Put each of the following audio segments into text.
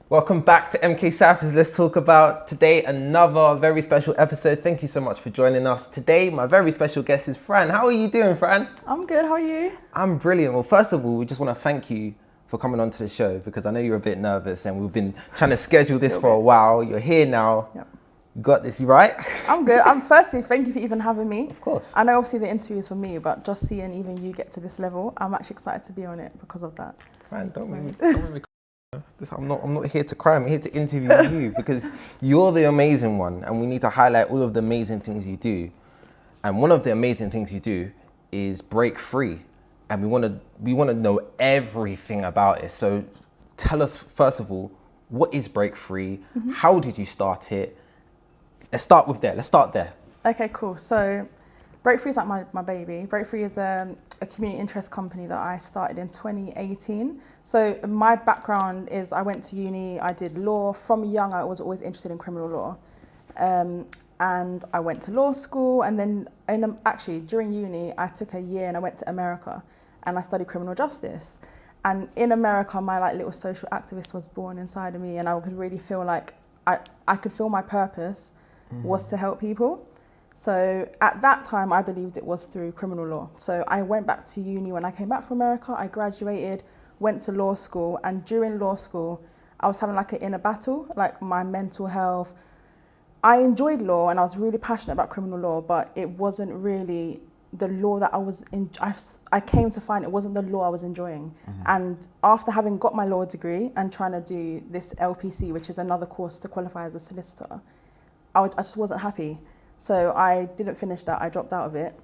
Welcome back to MK Cyphers. Let's talk about today another very special episode. Thank you so much for joining us. Today, my very special guest is Fran. How are you doing, Fran? I'm good, how are you? I'm brilliant. Well, first of all, we just want to thank you for coming onto the show because I know you're a bit nervous and we've been trying to schedule this for a while. You're here now. Yep. You got this, you right? I'm good. Firstly, thank you for even having me. Of course. I know obviously the interview is for me, but just seeing even you get to this level, I'm actually excited to be on it because of that. Fran, don't make me cry. I'm not here to cry, I'm here to interview you because you're the amazing one and we need to highlight all of the amazing things you do. And one of the amazing things you do is BREAK3. And we want to know everything about it. So tell us, first of all, what is BREAK3? Mm-hmm. How did you start it? Let's start there. Okay, cool. So BREAK3 is like my baby. BREAK3 is a community interest company that I started in 2018. So my background is I went to uni, I did law. From young, I was always interested in criminal law. And I went to law school, and then actually during uni, I took a year and I went to America and I studied criminal justice. And in America, my like little social activist was born inside of me, and I could really feel like I could feel my purpose was to help people. So at that time, I believed it was through criminal law. So I went back to uni. When I came back from America, I graduated, went to law school. And during law school, I was having like an inner battle, like my mental health. I enjoyed law and I was really passionate about criminal law, but it wasn't really the law that I was in. I came to find it wasn't the law I was enjoying. Mm-hmm. And after having got my law degree and trying to do this LPC, which is another course to qualify as a solicitor, I just wasn't happy. So I didn't finish that, I dropped out of it.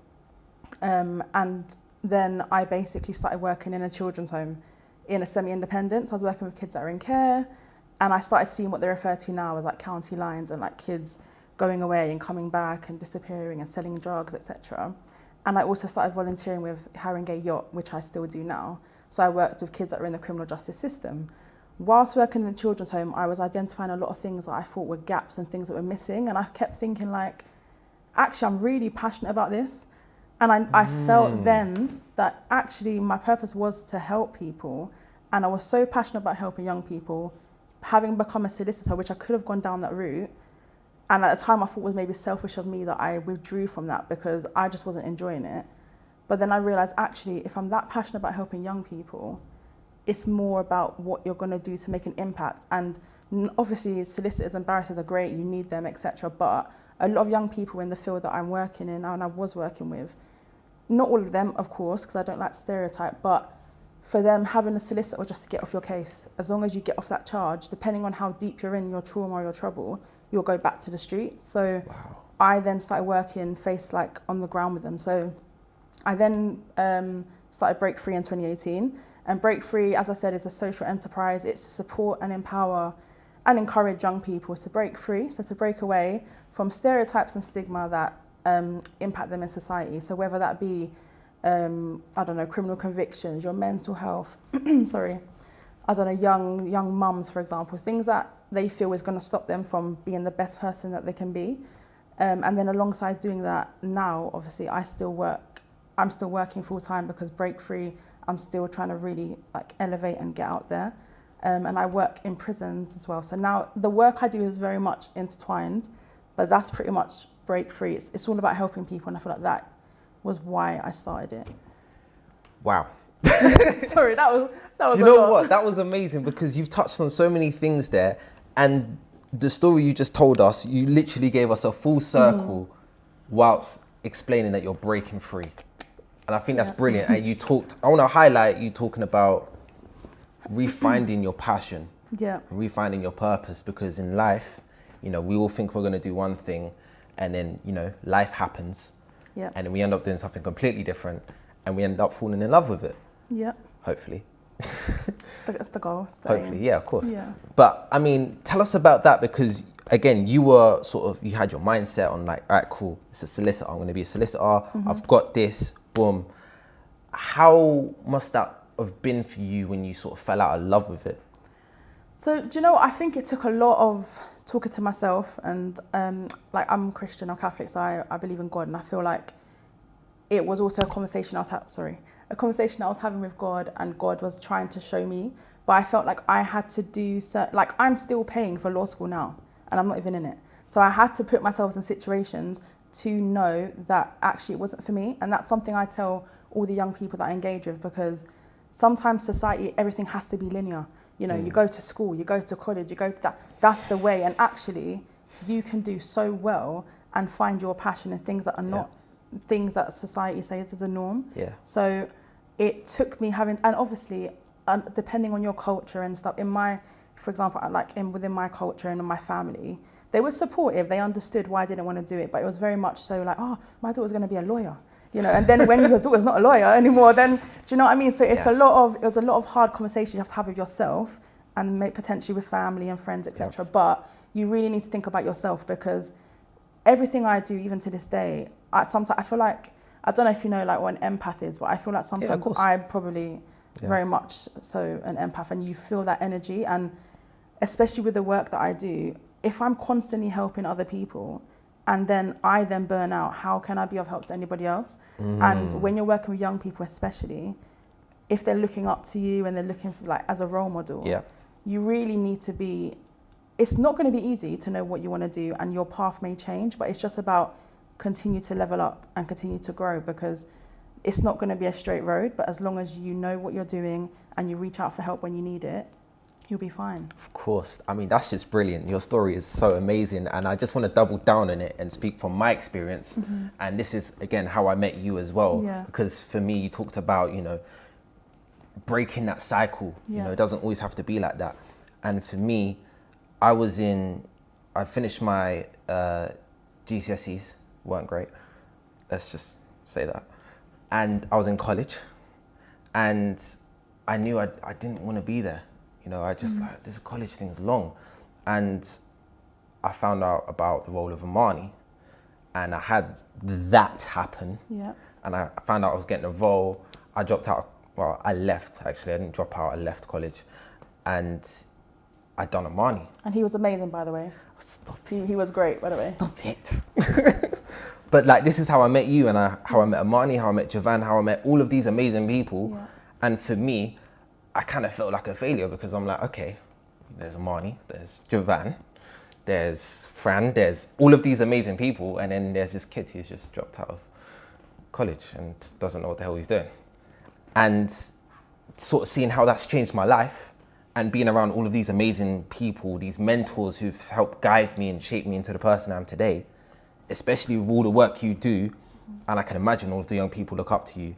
And then I basically started working in a children's home in a semi-independent. So I was working with kids that are in care, and I started seeing what they refer to now as like county lines and like kids going away and coming back and disappearing and selling drugs, etc. And I also started volunteering with Haringey Yacht, which I still do now. So I worked with kids that are in the criminal justice system. Whilst working in the children's home, I was identifying a lot of things that I thought were gaps and things that were missing. And I kept thinking like, actually, I'm really passionate about this. And I felt then that actually my purpose was to help people. And I was so passionate about helping young people, having become a solicitor, which I could have gone down that route. And at the time I thought was maybe selfish of me that I withdrew from that because I just wasn't enjoying it. But then I realized actually, if I'm that passionate about helping young people, it's more about what you're gonna do to make an impact. And obviously solicitors and barristers are great, you need them, etc. But a lot of young people in the field that I'm working in and I was working with, not all of them, of course, because I don't like to stereotype, but for them, having a solicitor just to get off your case, as long as you get off that charge, depending on how deep you're in your trauma or your trouble, you'll go back to the street. So wow. I then started working face like on the ground with them. So I then started BREAK3 in 2018. And BREAK3, as I said, is a social enterprise. It's to support and empower and encourage young people to break free, so to break away from stereotypes and stigma that impact them in society. So whether that be, I don't know, criminal convictions, your mental health, sorry, I don't know, young mums, for example, things that they feel is going to stop them from being the best person that they can be. And then alongside doing that now, obviously, I'm still working full time because BREAK3, I'm still trying to really like elevate and get out there. And I work in prisons as well. So now the work I do is very much intertwined, but that's pretty much BREAK3. It's all about helping people, and I feel like that was why I started it. Wow. Sorry, that was you know what? That was amazing because you've touched on so many things there, and the story you just told us, you literally gave us a full circle whilst explaining that you're breaking free. And I think that's brilliant. And I want to highlight you talking about refinding your passion, refinding your purpose, because in life, you know, we all think we're going to do one thing, and then, you know, life happens, and then we end up doing something completely different, and we end up falling in love with it. hopefully. It's the goal. It's the Hopefully, aim. yeah, of course. Yeah. But I mean, tell us about that, because again, you were you had your mindset on like, all right, cool, it's a solicitor, I'm going to be a solicitor, I've got this, boom. How must that have been for you when you sort of fell out of love with it? So do you know what? I think it took a lot of talking to myself, and like, I'm Christian, I'm Catholic, so I believe in God, and I feel like it was also a conversation I was having with God, and God was trying to show me, but I felt like I had to do like, I'm still paying for law school now and I'm not even in it. So I had to put myself in situations to know that actually it wasn't for me. And that's something I tell all the young people that I engage with, because sometimes society, everything has to be linear. You know, you go to school, you go to college, you go to that's the way. And actually you can do so well and find your passion in things that are not things that society says is a norm. Yeah. So it took me having, and obviously depending on your culture and stuff, for example, within my culture and in my family, they were supportive. They understood why I didn't want to do it, but it was very much so like, oh, my daughter's going to be a lawyer, you know. And then when your daughter's not a lawyer anymore, then do you know what I mean? So it was a lot of hard conversations you have to have with yourself, and potentially with family and friends, etc. Yeah. But you really need to think about yourself, because everything I do, even to this day, sometimes I feel like, I don't know if you know like what an empath is, but I feel like sometimes I'm probably very much so an empath, and you feel that energy. And especially with the work that I do, if I'm constantly helping other people and then I burn out, how can I be of help to anybody else? And when you're working with young people, especially, if they're looking up to you and they're looking for, like, as a role model, you really need to be, it's not going to be easy to know what you want to do, and your path may change, but it's just about continue to level up and continue to grow, because it's not going to be a straight road. But as long as you know what you're doing and you reach out for help when you need it, you'll be fine. Of course. I mean, that's just brilliant. Your story is so amazing, and I just want to double down on it and speak from my experience. And this is, again, how I met you as well. Because for me, you talked about, you know, breaking that cycle. You know, it doesn't always have to be like that. And for me, I finished my GCSEs, weren't great. Let's just say that. And I was in college, and I knew I didn't want to be there. You know, I just like, this college thing is long. And I found out about the role of Amani, and I had that happen. And I found out I was getting a role. I dropped out, well, I left actually, I didn't drop out, I left college. And I'd done Amani. And he was amazing, by the way. Stop it. He was great, by the way. Stop it. But like, this is how I met you, and how I met Amani, how I met Javan, how I met all of these amazing people. And for me, I kind of felt like a failure, because I'm like, okay, there's Amani, there's Javan, there's Fran, there's all of these amazing people, and then there's this kid who's just dropped out of college and doesn't know what the hell he's doing. And sort of seeing how that's changed my life, and being around all of these amazing people, these mentors who've helped guide me and shape me into the person I am today, especially with all the work you do, and I can imagine all of the young people look up to you.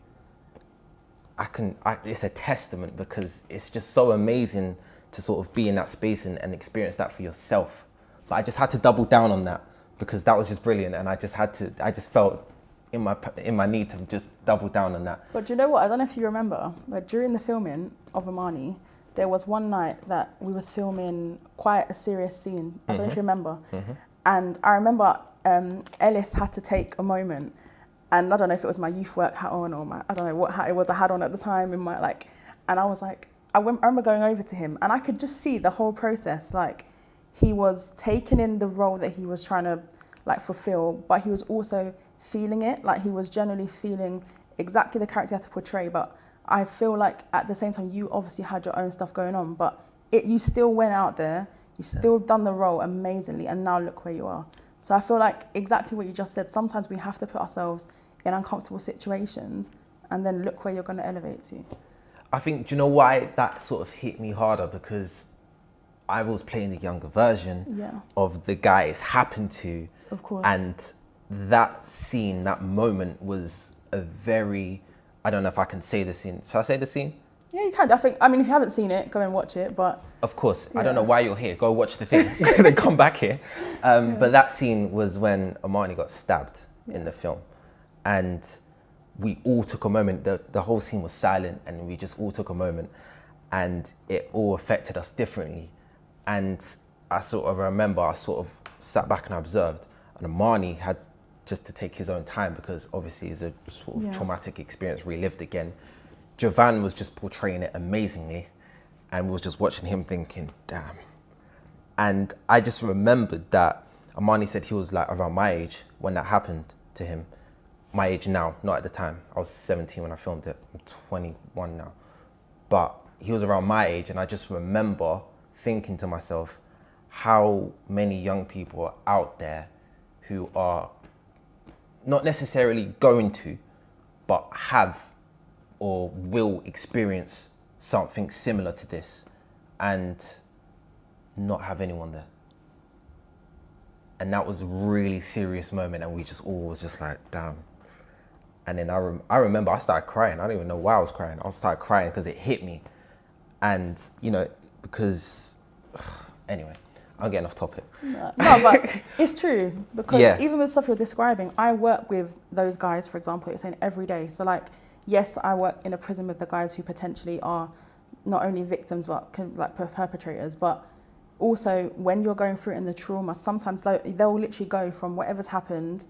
It's a testament, because it's just so amazing to sort of be in that space and experience that for yourself. But I just had to double down on that, because that was just brilliant, and I just felt in my need to just double down on that. But do you know what? I don't know if you remember, but during the filming of Amani, there was one night that we was filming quite a serious scene. I don't know if you remember. And I remember Ellis had to take a moment, and I don't know if it was my youth work hat on, or I don't know what hat it was I had on at the time, and I was like, I remember going over to him, and I could just see the whole process. Like, he was taking in the role that he was trying to like fulfill, but he was also feeling it. Like, he was generally feeling exactly the character he had to portray. But I feel like at the same time, you obviously had your own stuff going on, but you still went out there, you still done the role amazingly, and now look where you are. So I feel like exactly what you just said, sometimes we have to put ourselves in uncomfortable situations, and then look where you're going to elevate to. I think, do you know why that sort of hit me harder? Because I was playing the younger version of the guy it's happened to. Of course. And that scene, that moment was a very, I don't know if I can say the scene. Shall I say the scene? Yeah, you can. I mean, if you haven't seen it, go and watch it, but... Of course. I don't know why you're here. Go watch the thing, then come back here. But that scene was when Amani got stabbed in the film. And we all took a moment. The whole scene was silent, and we just all took a moment, and it all affected us differently. And I sort of remember, I sort of sat back and observed, and Amani had just to take his own time because obviously it's a sort of traumatic experience relived again. Javan was just portraying it amazingly, and we was just watching him thinking, damn. And I just remembered that Amani said he was like around my age when that happened to him. My age now, not at the time. I was 17 when I filmed it. I'm 21 now. But he was around my age, and I just remember thinking to myself, how many young people are out there who are not necessarily going to, but have or will experience something similar to this and not have anyone there. And that was a really serious moment, and we just all was just like, damn. And then I remember I started crying. I don't even know why I was crying. I started crying because it hit me. And, you know, because, anyway, I'm getting off topic. No, but it's true, because even with stuff you're describing, I work with those guys, for example, you're saying every day. So like, yes, I work in a prison with the guys who potentially are not only victims, but like perpetrators, but also when you're going through it in the trauma, sometimes they'll literally go from whatever's happened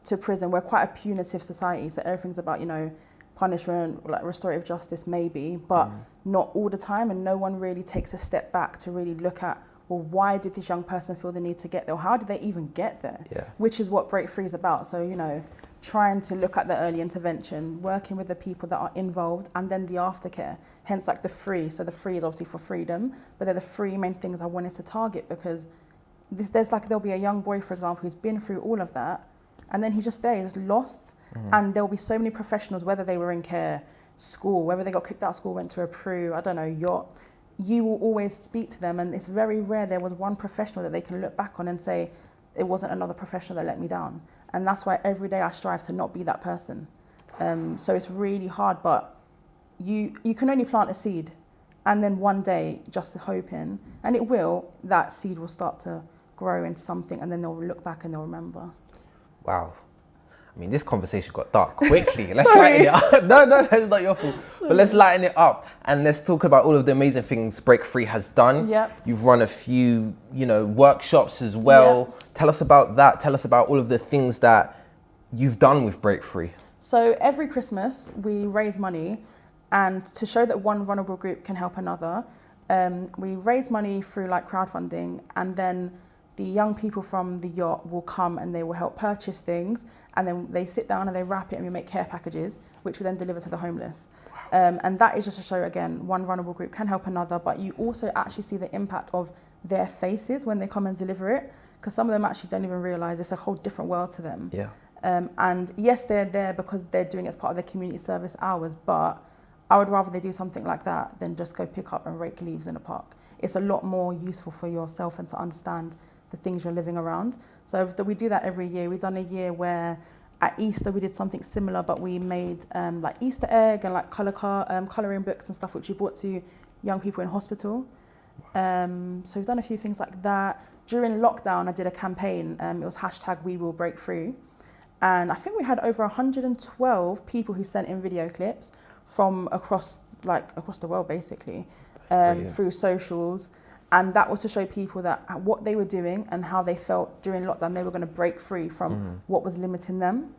to prison. We're quite a punitive society, so everything's about, you know, punishment, like restorative justice maybe, but not all the time, and no one really takes a step back to really look at, well, why did this young person feel the need to get there? Or how did they even get there? Yeah. Which is what BREAK3 is about. So, you know, trying to look at the early intervention, working with the people that are involved, and then the aftercare, hence like the free. So the free is obviously for freedom, but they're the three main things I wanted to target, because there'll be a young boy, for example, who's been through all of that, and then he's just there, he's lost. And there'll be so many professionals, whether they were in care, school, whether they got kicked out of school, went to a PRU, I don't know, yacht, you will always speak to them, and it's very rare there was one professional that they can look back on and say, it wasn't another professional that let me down. And that's why every day I strive to not be that person. So it's really hard, but you can only plant a seed, and then one day, just hoping, and it will, that seed will start to grow into something, and then they'll look back and they'll remember. Wow. I mean, this conversation got dark quickly. Let's lighten it up. No, that's not your fault. Sorry. But let's lighten it up, and let's talk about all of the amazing things BREAK3 has done. Yep. You've run a few, you know, workshops as well. Yep. Tell us about that. Tell us about all of the things that you've done with BREAK3. So every Christmas we raise money, and to show that one vulnerable group can help another, we raise money through like crowdfunding, and then the young people from the yacht will come and they will help purchase things, and then they sit down and they wrap it, and we make care packages, which we then deliver to the homeless. And that is just to show, again, one vulnerable group can help another, but you also actually see the impact of their faces when they come and deliver it, because some of them actually don't even realise it's a whole different world to them. Yeah. And yes, they're there because they're doing it as part of their community service hours, but I would rather they do something like that than just go pick up and rake leaves in a park. It's a lot more useful for yourself and to understand the things you're living around. So we do that every year. We've done a year where at Easter we did something similar, but we made like Easter egg and like colouring books and stuff, which we brought to young people in hospital. So we've done a few things like that. During lockdown, I did a campaign. It was #WeWillBreak3. And I think we had over 112 people who sent in video clips from across the world, basically, through socials. And that was to show people that what they were doing and how they felt during lockdown, they were going to break free from what was limiting them.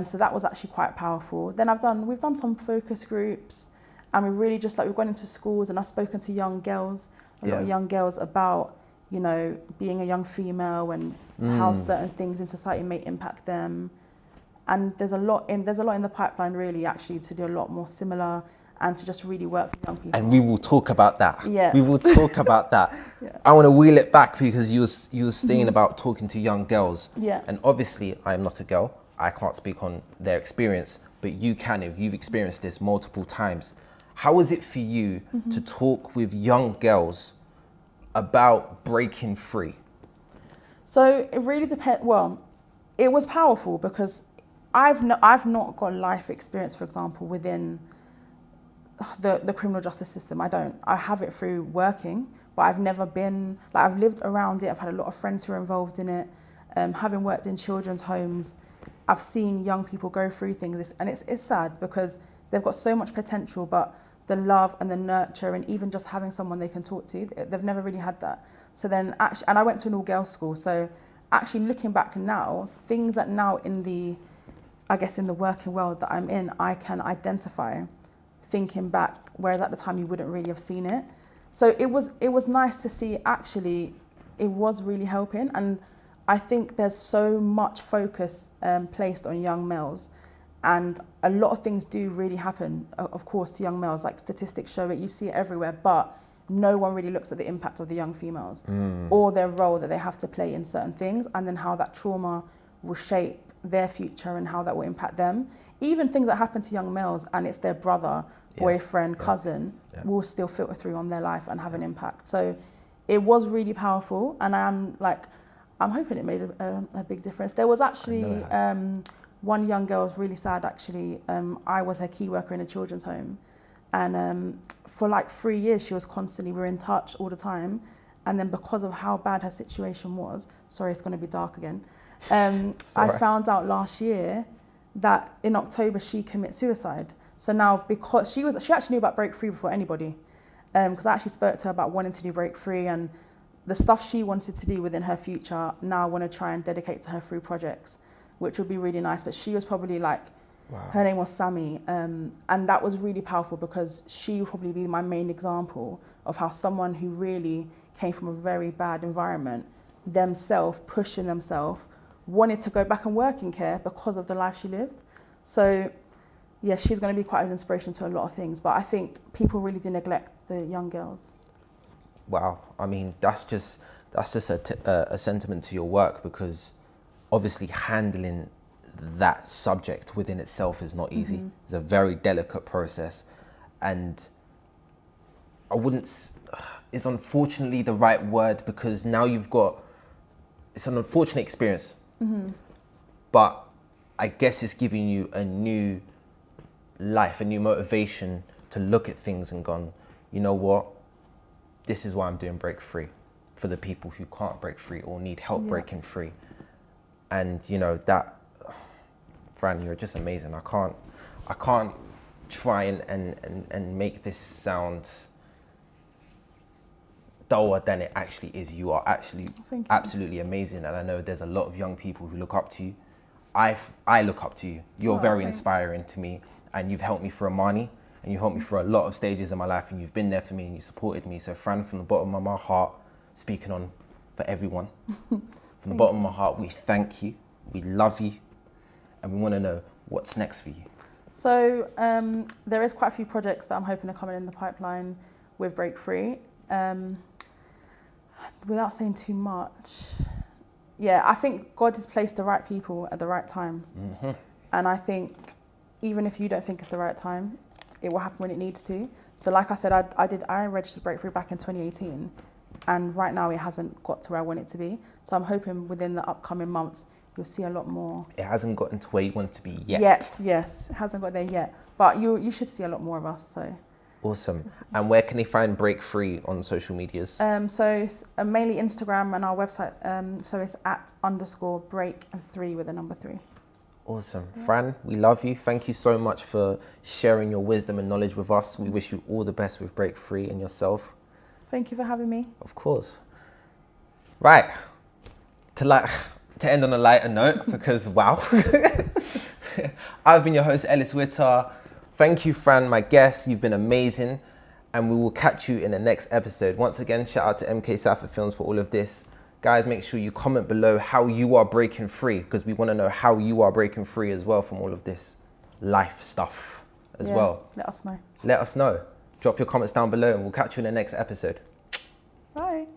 So that was actually quite powerful. Then we've done some focus groups, and we really just we've gone into schools, and I've spoken to young girls, a lot of young girls about, you know, being a young female and how certain things in society may impact them. And there's a lot in the pipeline, really, actually, to do a lot more similar, and to just really work with young people. And we will talk about that. Yeah. We will talk about that. Yeah. I want to wheel it back, because you was saying about talking to young girls. Yeah. And obviously, I am not a girl. I can't speak on their experience, but you can if you've experienced this multiple times. How is it for you to talk with young girls about breaking free? So it really depends. Well, it was powerful because I've not got life experience, for example, within the criminal justice system. I have it through working, but I've never been, I've lived around it. I've had a lot of friends who are involved in it. Having worked in children's homes, I've seen young people go through things, and it's sad because they've got so much potential, but the love and the nurture and even just having someone they can talk to, they've never really had that. So then actually, and I went to an all-girls school, so actually looking back now, things that now in the working world that I'm in, I can identify thinking back, whereas at the time you wouldn't really have seen it. So it was nice to see actually it was really helping. And I think there's so much focus placed on young males, and a lot of things do really happen, of course, to young males, like statistics show it, you see it everywhere, but no one really looks at the impact of the young females or their role that they have to play in certain things, and then how that trauma will shape their future and how that will impact them. Even things that happen to young males and it's their brother, boyfriend, cousin, will still filter through on their life and have an impact. So it was really powerful, and I'm hoping it made a big difference. There was actually one young girl was really sad actually. I was her key worker in a children's home, and for like 3 years she was constantly, we were in touch all the time, and then because of how bad her situation was, sorry it's going to be dark again, I found out last year that in October she committed suicide. So now, because she actually knew about BREAK3 before anybody, because I actually spoke to her about wanting to do BREAK3 and the stuff she wanted to do within her future, now I want to try and dedicate to her through projects, which would be really nice. But she was probably like, her name was Sammy, and that was really powerful because she would probably be my main example of how someone who really came from a very bad environment, themselves, pushing themselves, wanted to go back and work in care because of the life she lived. So yeah, she's going to be quite an inspiration to a lot of things, but I think people really do neglect the young girls. Wow, I mean, that's just a sentiment to your work, because obviously handling that subject within itself is not easy. It's a very delicate process, and I wouldn't, is unfortunately the right word, because now it's an unfortunate experience, but I guess it's giving you a new life, a new motivation to look at things and gone, you know what, this is why I'm doing BREAK3, for the people who can't break free or need help breaking free. And you know that, Fran, you're just amazing. I can't try and make this sound duller than it actually is. You are actually absolutely amazing, and I know there's a lot of young people who look up to you. I look up to you. You're very inspiring to me, and you've helped me through Amani, and you helped me through a lot of stages in my life, and you've been there for me and you supported me. So Fran, from the bottom of my heart, speaking on for everyone, from the bottom of my heart, we thank you, we love you, and we want to know what's next for you. So there is quite a few projects that I'm hoping are coming in the pipeline with BREAK3. Without saying too much, yeah, I think God has placed the right people at the right time. And I think even if you don't think it's the right time, it will happen when it needs to. So like I said, I registered BREAK3 back in 2018, and right now it hasn't got to where I want it to be. So I'm hoping within the upcoming months, you'll see a lot more. It hasn't gotten to where you want it to be yet. Yes, it hasn't got there yet. But you should see a lot more of us, so. Awesome. And where can they find BREAK3 on social medias? So it's mainly Instagram and our website. So it's @_break3 with the number 3. Awesome. Fran, we love you. Thank you so much for sharing your wisdom and knowledge with us. We wish you all the best with BREAK3 and yourself. Thank you for having me. Of course. Right. To end on a lighter note, because wow. I've been your host, Ellis Witter. Thank you, Fran, my guest. You've been amazing. And we will catch you in the next episode. Once again, shout out to Cypher Films for all of this. Guys, make sure you comment below how you are breaking free, because we want to know how you are breaking free as well from all of this life stuff as well. Let us know. Let us know. Drop your comments down below and we'll catch you in the next episode. Bye.